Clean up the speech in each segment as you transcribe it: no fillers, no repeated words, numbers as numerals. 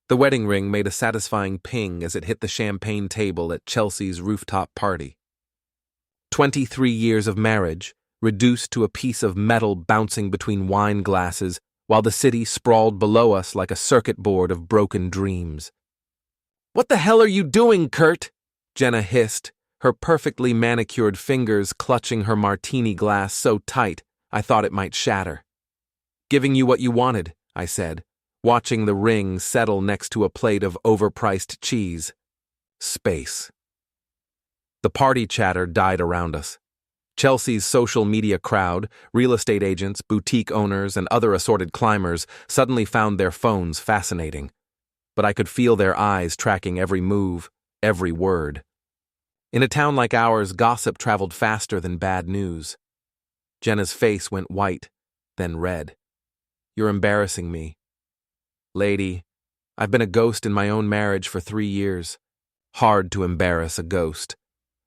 The wedding ring made a satisfying ping as it hit the champagne table at Chelsea's rooftop party. 23 years of marriage, reduced to a piece of metal bouncing between wine glasses, while the city sprawled below us like a circuit board of broken dreams. "What the hell are you doing, Kurt?" Jenna hissed, her perfectly manicured fingers clutching her martini glass so tight I thought it might shatter. "Giving you what you wanted," I said, watching the ring settle next to a plate of overpriced cheese. Space. The party chatter died around us. Chelsea's social media crowd, real estate agents, boutique owners, and other assorted climbers suddenly found their phones fascinating. But I could feel their eyes tracking every move, every word. In a town like ours, gossip traveled faster than bad news. Jenna's face went white, then red. "You're embarrassing me." "Lady, I've been a ghost in my own marriage for 3 years. Hard to embarrass a ghost."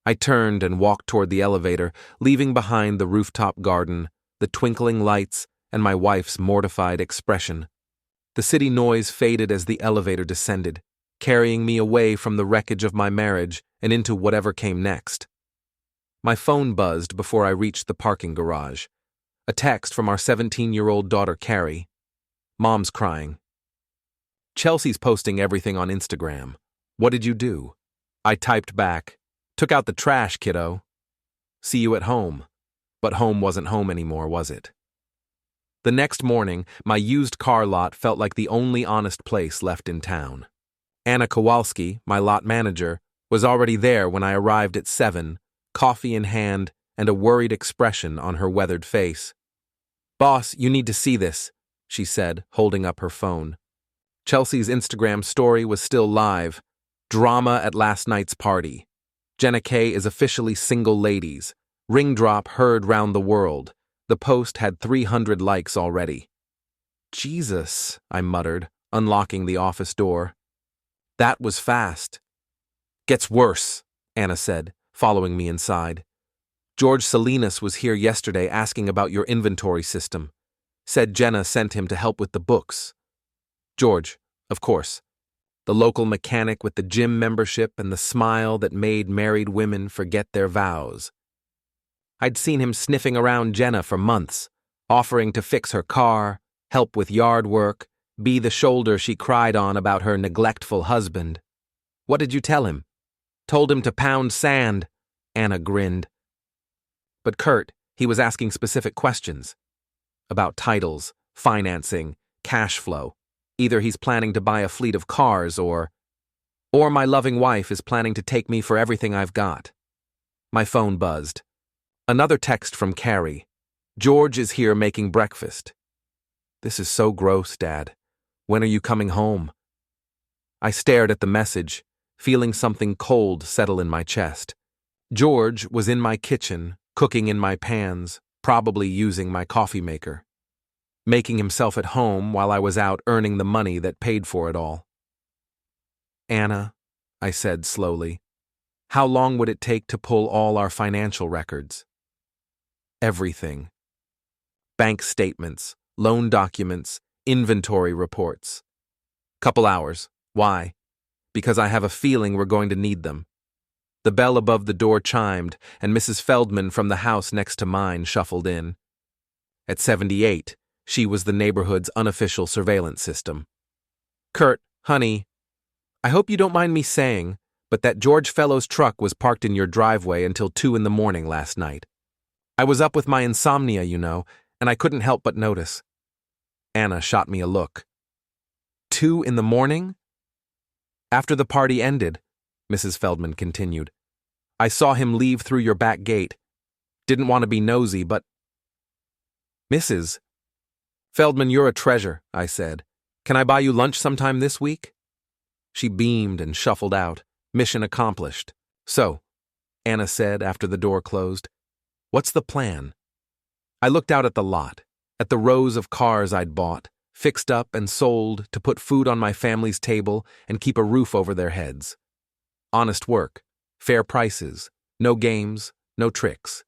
I turned and walked toward the elevator, leaving behind the rooftop garden, the twinkling lights, and my wife's mortified expression. The city noise faded as the elevator descended, carrying me away from the wreckage of my marriage and into whatever came next. My phone buzzed before I reached the parking garage. A text from our 17-year-old daughter, Carrie. "Mom's crying. Chelsea's posting everything on Instagram. What did you do?" I typed back, "Took out the trash, kiddo. See you at home." But home wasn't home anymore, was it? The next morning, my used car lot felt like the only honest place left in town. Anna Kowalski, my lot manager, was already there when I arrived at 7, coffee in hand and a worried expression on her weathered face. "Boss, you need to see this," she said, holding up her phone. Chelsea's Instagram story was still live. "Drama at last night's party. Jenna K is officially single ladies. Ring drop heard round the world." The post had 300 likes already. "Jesus," I muttered, unlocking the office door. That was fast. "Gets worse," Anna said, following me inside. "George Salinas was here yesterday asking about your inventory system. Said Jenna sent him to help with the books." George, of course. The local mechanic with the gym membership and the smile that made married women forget their vows. I'd seen him sniffing around Jenna for months, offering to fix her car, help with yard work, be the shoulder she cried on about her neglectful husband. "What did you tell him?" "Told him to pound sand," Anna grinned. "But Kurt, he was asking specific questions. About titles, financing, cash flow. Either he's planning to buy a fleet of cars or my loving wife is planning to take me for everything I've got." My phone buzzed. Another text from Carrie. "George is here making breakfast." "This is so gross, Dad. When are you coming home?" I stared at the message, feeling something cold settle in my chest. George was in my kitchen, cooking in my pans, probably using my coffee maker. Making himself at home while I was out earning the money that paid for it all. "Anna," I said slowly, "how long would it take to pull all our financial records?" "Everything. Bank statements, loan documents, inventory reports. Couple hours. Why? Because I have a feeling we're going to need them." The bell above the door chimed, and Mrs. Feldman from the house next to mine shuffled in. At 78, she was the neighborhood's unofficial surveillance system. "Kurt, honey, I hope you don't mind me saying, but that George fellow's truck was parked in your driveway until 2 in the morning last night. I was up with my insomnia, you know, and I couldn't help but notice." Anna shot me a look. 2 in the morning? "After the party ended," Mrs. Feldman continued. "I saw him leave through your back gate. Didn't want to be nosy, but—" "Mrs. Feldman, you're a treasure," I said. "Can I buy you lunch sometime this week?" She beamed and shuffled out. Mission accomplished. "So," Anna said after the door closed, "what's the plan?" I looked out at the lot, at the rows of cars I'd bought, fixed up and sold to put food on my family's table and keep a roof over their heads. Honest work, fair prices, no games, no tricks.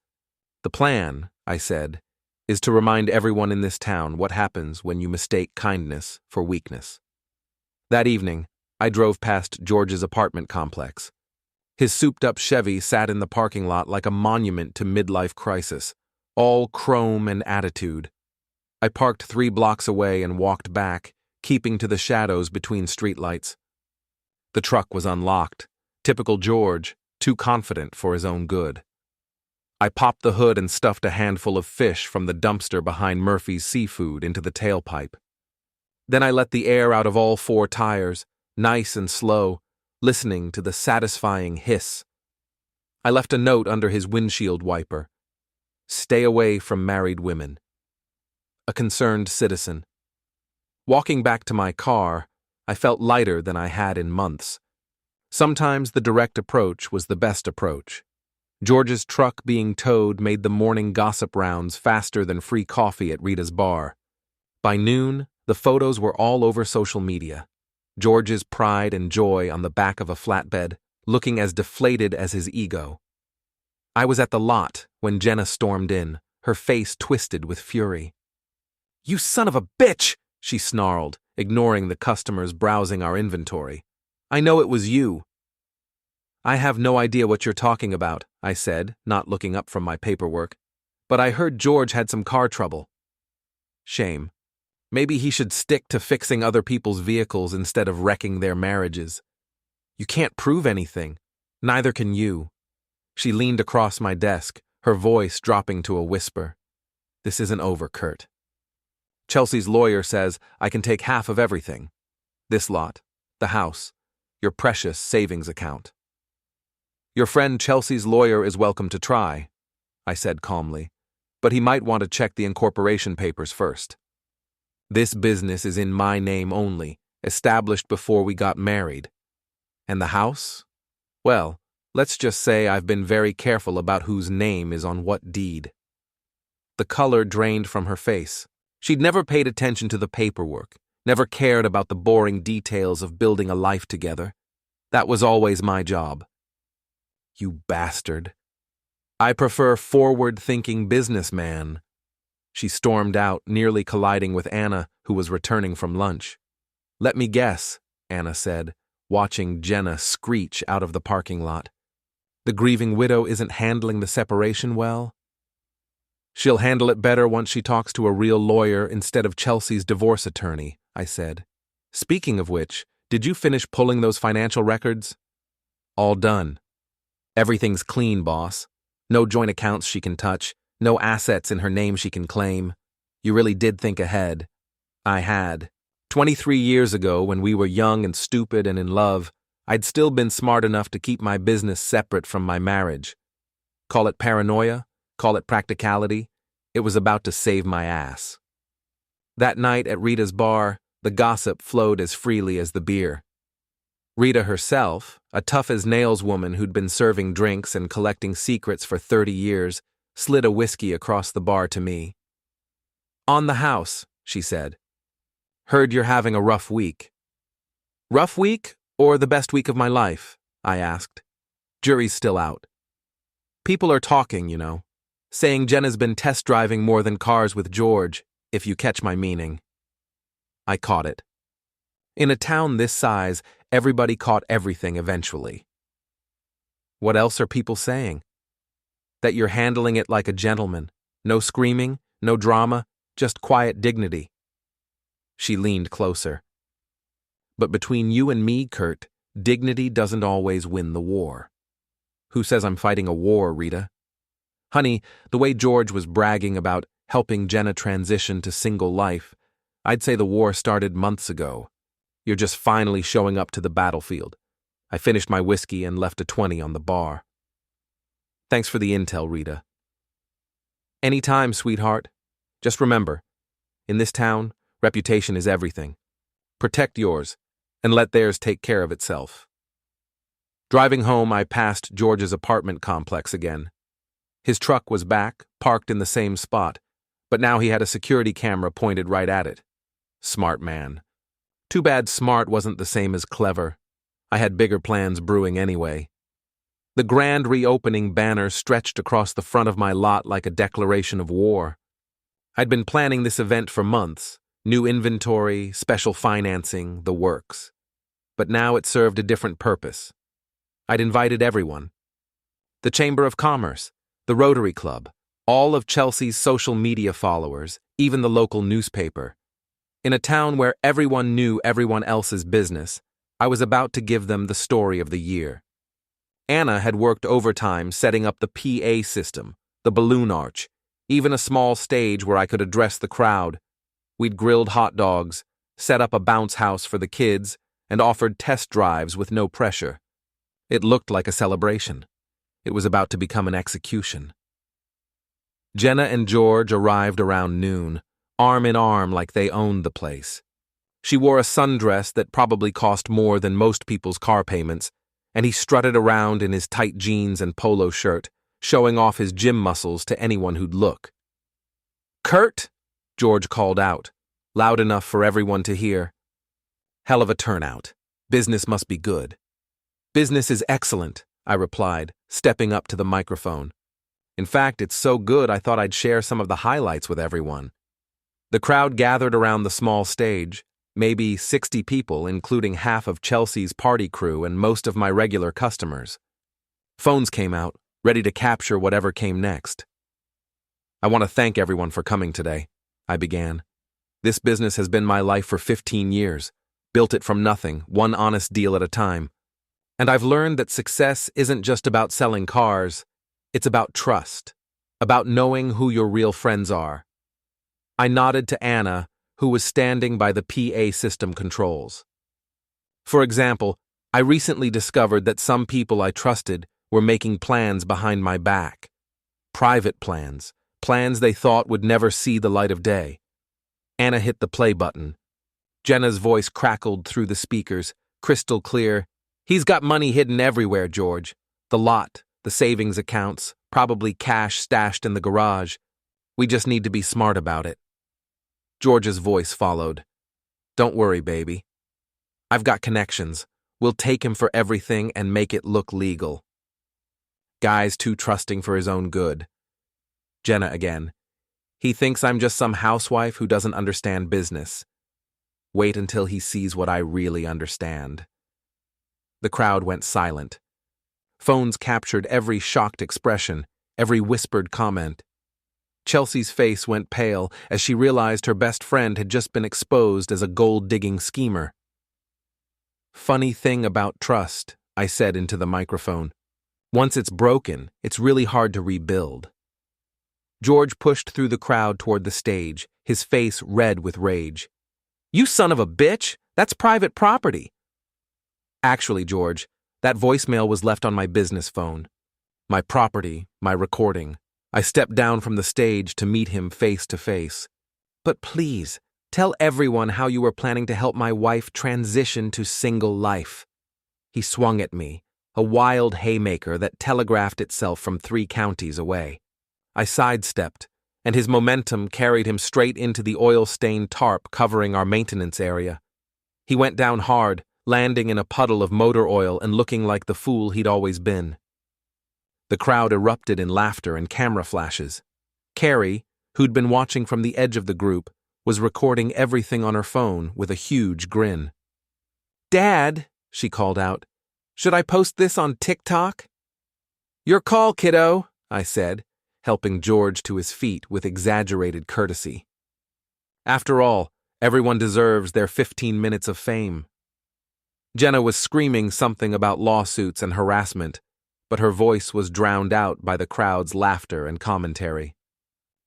"The plan," I said, "is to remind everyone in this town what happens when you mistake kindness for weakness." That evening, I drove past George's apartment complex. His souped-up Chevy sat in the parking lot like a monument to midlife crisis, all chrome and attitude. I parked 3 blocks away and walked back, keeping to the shadows between streetlights. The truck was unlocked. Typical George, too confident for his own good. I popped the hood and stuffed a handful of fish from the dumpster behind Murphy's Seafood into the tailpipe. Then I let the air out of all 4 tires, nice and slow, listening to the satisfying hiss. I left a note under his windshield wiper. Stay away from married women. A concerned citizen. Walking back to my car, I felt lighter than I had in months. Sometimes the direct approach was the best approach. George's truck being towed made the morning gossip rounds faster than free coffee at Rita's bar. By noon, the photos were all over social media. George's pride and joy on the back of a flatbed, looking as deflated as his ego. I was at the lot when Jenna stormed in, her face twisted with fury. "You son of a bitch!" she snarled, ignoring the customers browsing our inventory. "I know it was you." "I have no idea what you're talking about," I said, not looking up from my paperwork. "But I heard George had some car trouble." Shame. Maybe he should stick to fixing other people's vehicles instead of wrecking their marriages. "You can't prove anything. Neither can you." She leaned across my desk, her voice dropping to a whisper. "This isn't over, Kurt. Chelsea's lawyer says I can take half of everything. This lot, the house, your precious savings account." "Your friend Chelsea's lawyer is welcome to try," I said calmly, "but he might want to check the incorporation papers first. This business is in my name only, established before we got married. And the house? Well, let's just say I've been very careful about whose name is on what deed." The color drained from her face. She'd never paid attention to the paperwork, never cared about the boring details of building a life together. That was always my job. "You bastard. I prefer forward-thinking businessman." She stormed out, nearly colliding with Anna, who was returning from lunch. "Let me guess," Anna said, watching Jenna screech out of the parking lot. "The grieving widow isn't handling the separation well?" "She'll handle it better once she talks to a real lawyer instead of Chelsea's divorce attorney," I said. "Speaking of which, did you finish pulling those financial records?" "All done. Everything's clean, boss. No joint accounts she can touch. No assets in her name she can claim. You really did think ahead." I had. 23 years ago, when we were young and stupid and in love, I'd still been smart enough to keep my business separate from my marriage. Call it paranoia, call it practicality, it was about to save my ass. That night at Rita's bar, the gossip flowed as freely as the beer. Rita herself, a tough-as-nails woman who'd been serving drinks and collecting secrets for 30 years, slid a whiskey across the bar to me. "On the house," she said. "Heard you're having a rough week." "Rough week, or the best week of my life?" I asked. "Jury's still out. People are talking, you know, saying Jenna's been test driving more than cars with George, if you catch my meaning." I caught it. In a town this size, everybody caught everything eventually. "What else are people saying?" "That you're handling it like a gentleman. No screaming, no drama, just quiet dignity." She leaned closer. "But between you and me, Kurt, dignity doesn't always win the war." "Who says I'm fighting a war, Rita?" "Honey, the way George was bragging about helping Jenna transition to single life, I'd say the war started months ago. You're just finally showing up to the battlefield." I finished my whiskey and left a 20 on the bar. "Thanks for the intel, Rita." "Anytime, sweetheart. Just remember, in this town, reputation is everything. Protect yours, and let theirs take care of itself." Driving home, I passed George's apartment complex again. His truck was back, parked in the same spot, but now he had a security camera pointed right at it. Smart man. Too bad smart wasn't the same as clever. I had bigger plans brewing anyway. The grand reopening banner stretched across the front of my lot like a declaration of war. I'd been planning this event for months. New inventory, special financing, the works. but now it served a different purpose. I'd invited everyone. The Chamber of Commerce, the Rotary Club, all of Chelsea's social media followers, even the local newspaper. In a town where everyone knew everyone else's business, I was about to give them the story of the year. Anna had worked overtime setting up the PA system, the balloon arch, even a small stage where I could address the crowd. We'd grilled hot dogs, set up a bounce house for the kids, and offered test drives with no pressure. It looked like a celebration. It was about to become an execution. Jenna and George arrived around noon, arm in arm like they owned the place. She wore a sundress that probably cost more than most people's car payments, and he strutted around in his tight jeans and polo shirt, showing off his gym muscles to anyone who'd look. "Kurt!" George called out, loud enough for everyone to hear. "Hell of a turnout. Business must be good." "Business is excellent," I replied, stepping up to the microphone. "In fact, it's so good I thought I'd share some of the highlights with everyone." The crowd gathered around the small stage, maybe 60 people, including half of Chelsea's party crew and most of my regular customers. Phones came out, ready to capture whatever came next. "I want to thank everyone for coming today," I began. "This business has been my life for 15 years, built it from nothing, one honest deal at a time. And I've learned that success isn't just about selling cars, it's about trust, about knowing who your real friends are." I nodded to Anna, who was standing by the PA system controls. "For example, I recently discovered that some people I trusted were making plans behind my back. Private plans, plans they thought would never see the light of day." Anna hit the play button. Jenna's voice crackled through the speakers, crystal clear. "He's got money hidden everywhere, George. The lot, the savings accounts, probably cash stashed in the garage. We just need to be smart about it." George's voice followed. "Don't worry, baby. I've got connections. We'll take him for everything and make it look legal." "Guy's too trusting for his own good." Jenna again. "He thinks I'm just some housewife who doesn't understand business. Wait until he sees what I really understand." The crowd went silent. Phones captured every shocked expression, every whispered comment. Chelsea's face went pale as she realized her best friend had just been exposed as a gold-digging schemer. "Funny thing about trust," I said into the microphone. "Once it's broken, it's really hard to rebuild." George pushed through the crowd toward the stage, his face red with rage. "You son of a bitch! That's private property!" "Actually, George, that voicemail was left on my business phone. My property, my recording. I stepped down from the stage to meet him face to face. But please, tell everyone how you were planning to help my wife transition to single life." He swung at me, a wild haymaker that telegraphed itself from 3 counties away. I sidestepped, and his momentum carried him straight into the oil-stained tarp covering our maintenance area. He went down hard, landing in a puddle of motor oil and looking like the fool he'd always been. The crowd erupted in laughter and camera flashes. Carrie, who'd been watching from the edge of the group, was recording everything on her phone with a huge grin. "Dad," she called out, "should I post this on TikTok?" "Your call, kiddo," I said, helping George to his feet with exaggerated courtesy. After all, everyone deserves their 15 minutes of fame. Jenna was screaming something about lawsuits and harassment, but her voice was drowned out by the crowd's laughter and commentary.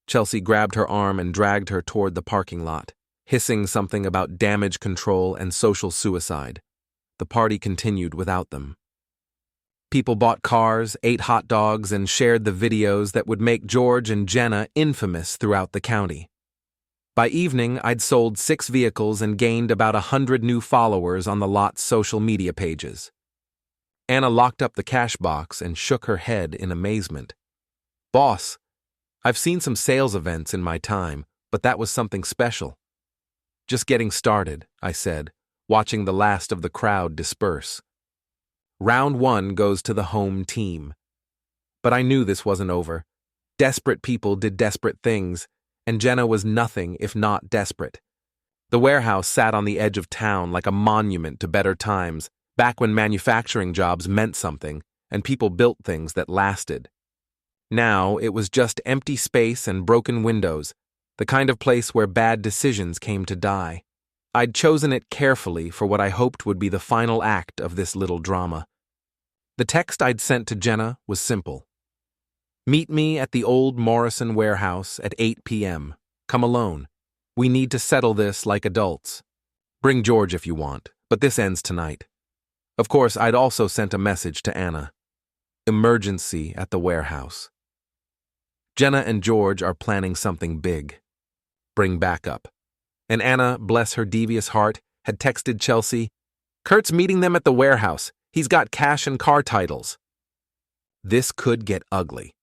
Chelsea grabbed her arm and dragged her toward the parking lot, hissing something about damage control and social suicide. The party continued without them. People bought cars, ate hot dogs, and shared the videos that would make George and Jenna infamous throughout the county. By evening, I'd sold 6 vehicles and gained about 100 new followers on the lot's social media pages. Anna locked up the cash box and shook her head in amazement. "Boss, I've seen some sales events in my time, but that was something special." "Just getting started," I said, watching the last of the crowd disperse. Round 1 goes to the home team. But I knew this wasn't over. Desperate people did desperate things, and Jenna was nothing if not desperate. The warehouse sat on the edge of town like a monument to better times, back when manufacturing jobs meant something and people built things that lasted. Now it was just empty space and broken windows, the kind of place where bad decisions came to die. I'd chosen it carefully for what I hoped would be the final act of this little drama. The text I'd sent to Jenna was simple. Meet me at the old Morrison warehouse at 8 p.m. Come alone. We need to settle this like adults. Bring George if you want, but this ends tonight. Of course, I'd also sent a message to Anna. Emergency at the warehouse. Jenna and George are planning something big. Bring backup. And Anna, bless her devious heart, had texted Chelsea, Kurt's meeting them at the warehouse. He's got cash and car titles. This could get ugly.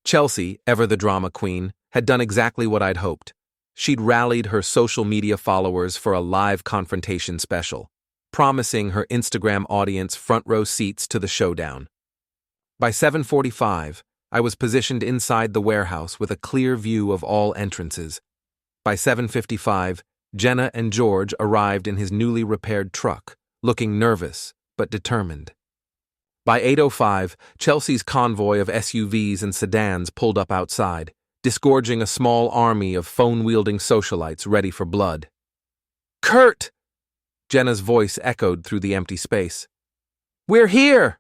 Chelsea, ever the drama queen, had done exactly what I'd hoped. She'd rallied her social media followers for a live confrontation special, promising her Instagram audience front row seats to the showdown. By 7:45, I was positioned inside the warehouse with a clear view of all entrances. By 7:55, Jenna and George arrived in his newly repaired truck, looking nervous but determined. By 8:05, Chelsea's convoy of SUVs and sedans pulled up outside, disgorging a small army of phone-wielding socialites ready for blood. Kurt! Jenna's voice echoed through the empty space. We're here!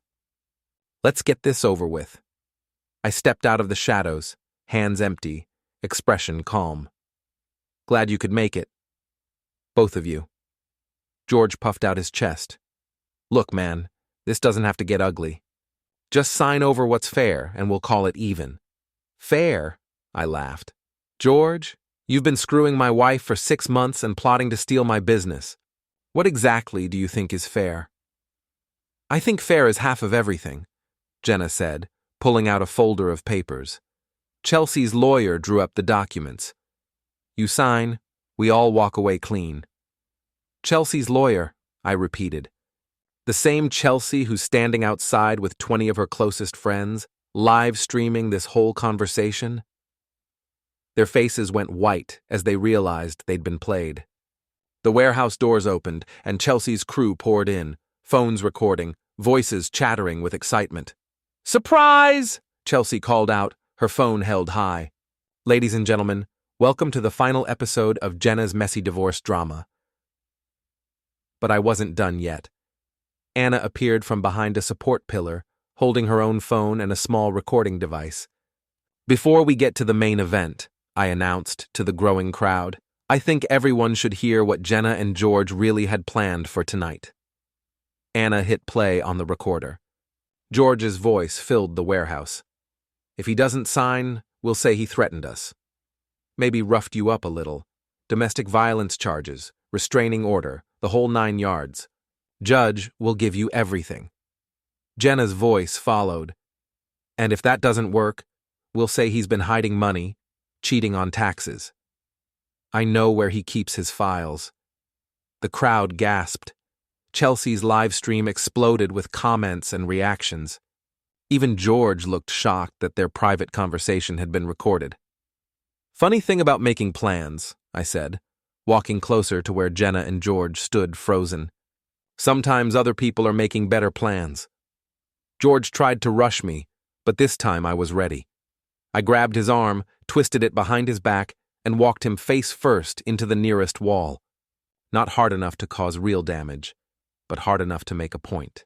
Let's get this over with. I stepped out of the shadows, hands empty, expression calm. Glad you could make it. Both of you. George puffed out his chest. Look, man, this doesn't have to get ugly. Just sign over what's fair and we'll call it even. Fair? I laughed. George, you've been screwing my wife for 6 months and plotting to steal my business. What exactly do you think is fair? I think fair is half of everything, Jenna said, pulling out a folder of papers. Chelsea's lawyer drew up the documents. You sign, we all walk away clean. Chelsea's lawyer, I repeated. The same Chelsea who's standing outside with 20 of her closest friends, live streaming this whole conversation? Their faces went white as they realized they'd been played. The warehouse doors opened, and Chelsea's crew poured in, phones recording, voices chattering with excitement. Surprise! Chelsea called out, her phone held high. Ladies and gentlemen, welcome to the final episode of Jenna's messy divorce drama. But I wasn't done yet. Anna appeared from behind a support pillar, holding her own phone and a small recording device. Before we get to the main event, I announced to the growing crowd, I think everyone should hear what Jenna and George really had planned for tonight. Anna hit play on the recorder. George's voice filled the warehouse. If he doesn't sign, we'll say he threatened us. Maybe roughed you up a little. Domestic violence charges, restraining order, the whole 9 yards. Judge will give you everything. Jenna's voice followed. And if that doesn't work, we'll say he's been hiding money, cheating on taxes. I know where he keeps his files. The crowd gasped. Chelsea's live stream exploded with comments and reactions. Even George looked shocked that their private conversation had been recorded. Funny thing about making plans, I said, walking closer to where Jenna and George stood frozen. Sometimes other people are making better plans. George tried to rush me, but this time I was ready. I grabbed his arm, twisted it behind his back, and walked him face first into the nearest wall. Not hard enough to cause real damage, but hard enough to make a point.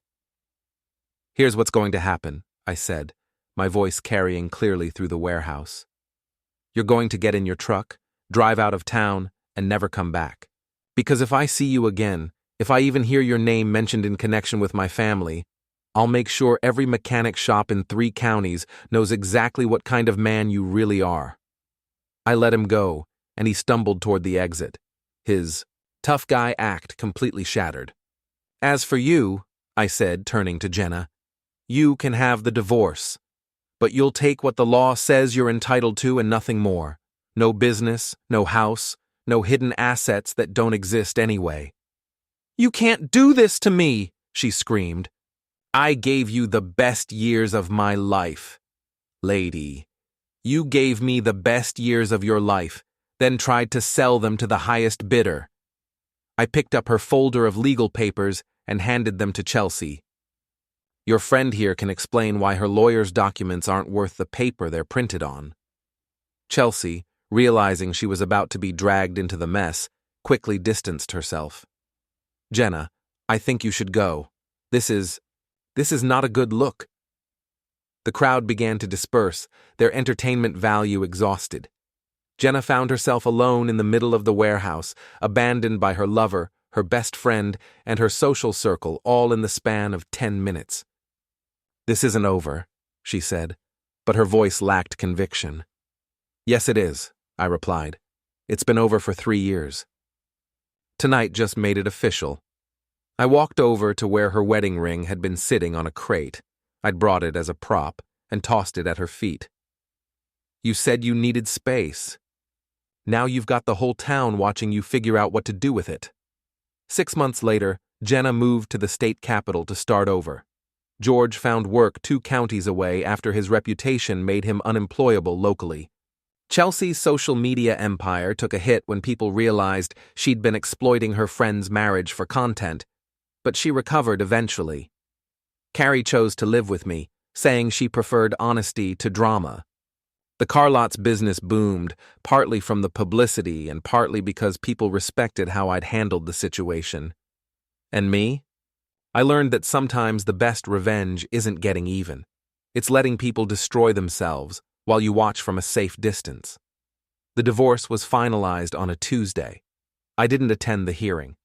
Here's what's going to happen, I said, my voice carrying clearly through the warehouse. You're going to get in your truck, drive out of town, and never come back. Because if I see you again, if I even hear your name mentioned in connection with my family, I'll make sure every mechanic shop in 3 counties knows exactly what kind of man you really are. I let him go, and he stumbled toward the exit, his tough guy act completely shattered. As for you, I said, turning to Jenna, you can have the divorce, but you'll take what the law says you're entitled to and nothing more. No business, no house, no hidden assets that don't exist anyway. You can't do this to me, she screamed. I gave you the best years of my life. Lady, you gave me the best years of your life, then tried to sell them to the highest bidder. I picked up her folder of legal papers and handed them to Chelsea. Your friend here can explain why her lawyer's documents aren't worth the paper they're printed on. Chelsea, realizing she was about to be dragged into the mess, quickly distanced herself. Jenna, I think you should go. This is not a good look. The crowd began to disperse, their entertainment value exhausted. Jenna found herself alone in the middle of the warehouse, abandoned by her lover, her best friend, and her social circle, all in the span of 10 minutes. This isn't over, she said, but her voice lacked conviction. Yes, it is, I replied. It's been over for 3 years. Tonight just made it official. I walked over to where her wedding ring had been sitting on a crate. I'd brought it as a prop and tossed it at her feet. You said you needed space. Now you've got the whole town watching you figure out what to do with it. 6 months later, Jenna moved to the state capital to start over. George found work 2 counties away after his reputation made him unemployable locally. Chelsea's social media empire took a hit when people realized she'd been exploiting her friend's marriage for content, but she recovered eventually. Carrie chose to live with me, saying she preferred honesty to drama. The car lot's business boomed, partly from the publicity and partly because people respected how I'd handled the situation. And me? I learned that sometimes the best revenge isn't getting even. It's letting people destroy themselves while you watch from a safe distance. The divorce was finalized on a Tuesday. I didn't attend the hearing.